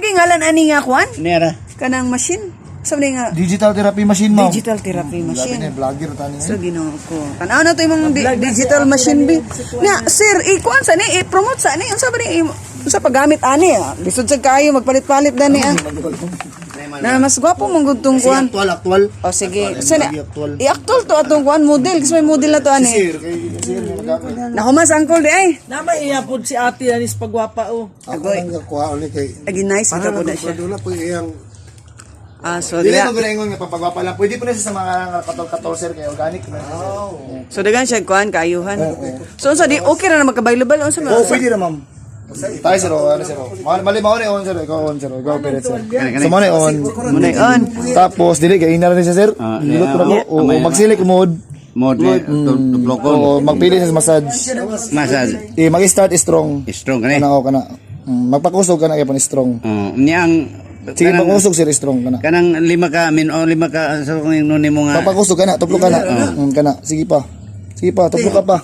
kay ngalan ani nga kwan? Nera. Kanang machine. Sabi nga Digital therapy machine mo. digital therapy machine. Vlogger tani. So ginoo ko. Tanaw na to yung mga digital machine bi. Nga sir, ikuan sa ni i-promote sa ni unsa ba ni unsa paggamit ani? Lisod sa kayo magpalit-palit dani ah. Na mas gwapo mong gudtong kuan. Actual. O sige. Sana i-actual to atong kuan model kasi may model na to ani. Sir, sir Nahumas angkol di ay. Nama iyapod si ate anis pagwapa o. ako lang kuha ulit kay. Agi nice ito po na siya. Dula po iyang So dili diga. mo ginaingon nga papagwapa lang. Pwede po na siya sa mga katol sir kay organic na. So dagan siya kuan kaayuhan. So unsa di okay ra na magka-available unsa man? Oh, pwede na ma'am. Tayo sir, ano sir. Mali mo ni on sir, ikaw on sir, ikaw pilit sir. So mo ni on. Munay on. Tapos dili kay ina rin siya sir. Hilot ko na ko. O magsilik mode. Mode tublok ko. O magpili sa massage. Massage. Mag-start strong. Strong ka Kana o kana. Magpakusog kana gyapon strong. Niyang Sige pakusog sir strong kana. kanang lima ka sa kung nuni mo nga. Papakusog kana, tuplo kana. Kana. Sige pa. Sige pa, tuplo ka pa.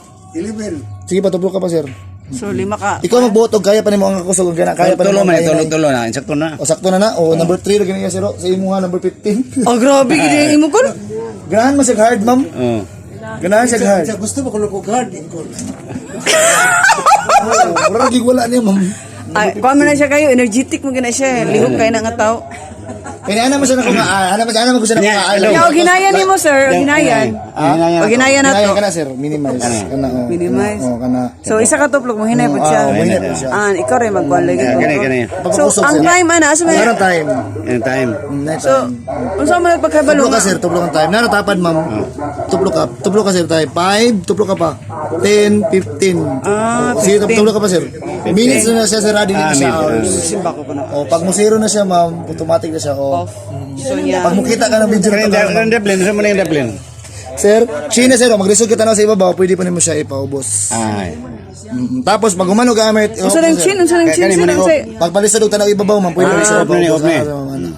Sige pa, tuplo ka pa sir. So lima ka. Ikaw magbuot og kaya pa nimo ang kusog kana kaya pa Tulo nimo. man tulo na insakto na. O sakto na na. O number 3 ra gani sir. Sa imo nga number 15. Oh grabe gid imo ko. Ganahan mo siya hard ma'am. Oh. Ganahan siya hard. Gusto mo kung hard ko. Wala gig wala niya ma'am. Ay, kuan man na siya kayo, energetic mo gina siya. Lihok kay na nga tao. Kaya ana mo siya na kumaan. Ana mo siya na kumaan. Ya og ginayan nimo sir, og ginayan. Og ginayan na to. Kana sir, minimize. Kana o. Minimize. O kana. So isa ka tuplok mo hinay pud siya. Hinay pud siya. Ikaw rin magkuan lagi. Kani. So ang time ana asa man. Nara time. In time. So unsa man pagkabalo? Tuplo ka sir, tuplo ka time. Nara tapad ma'am. Tuplo ka sir time. 5, tuplo ka pa. 10, 15. Sige, tuplo ka pa sir. Minutes na siya sir, ready na siya. Simba ko na. O pag mo zero na siya ma'am, automatic na siya. O So niya. pag mo kita ka ng video na to, Kanang daplin, sa mo na yung daplin. sir, China sir, mag-result kita na sa ibabaw, pwede pa nimo siya ipaubos. Ay. Tapos pag umano gamit, Unsa nang chin, unsa nang chin Kani sir? mo na Unsa? pag balisod og tanaw ibabaw man, pwede na siya off na, ipaubos. off na.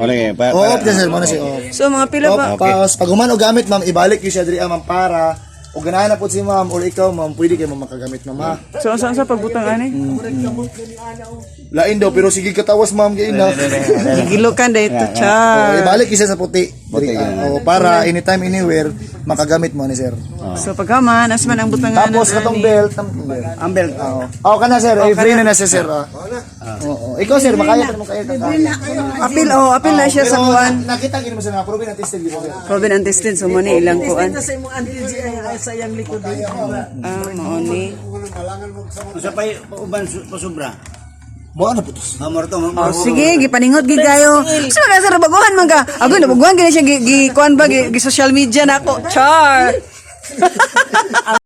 Wala kay pa. Off na sir, mo na siya off. So mga pila ba? Tapos pag umano gamit ma'am, ibalik yun siya diri ma'am para o ganahan na po si ma'am or ikaw ma'am, pwede kayo makagamit ma'am ha. So unsa pagbutang ani? Lain daw pero sige katawas ma'am kay ina. Gigilokan dito cha. Ibalik isa sa puti. O para anytime anywhere makagamit mo ni sir. So pagkaman as man ang butangan. Tapos katong belt, ang belt. Oo kana sir, free na siya sir. Oo. Ikaw sir, makaya pa mo kaya. Apil na siya sa kuan. Nakita gid mo sa probe na tested dito sir. Proven and tested so mo ni ilang kuan. Sa imong anti ay sa iyang likod. Mao ni. Sa pa uban pasubra. Mo na putos. Amor to. Oh sige, gipaningot gid kayo. Sa mga sir baguhan man ka. Ako nabaguhan gid siya gi kuan ba gi social media nako. Char.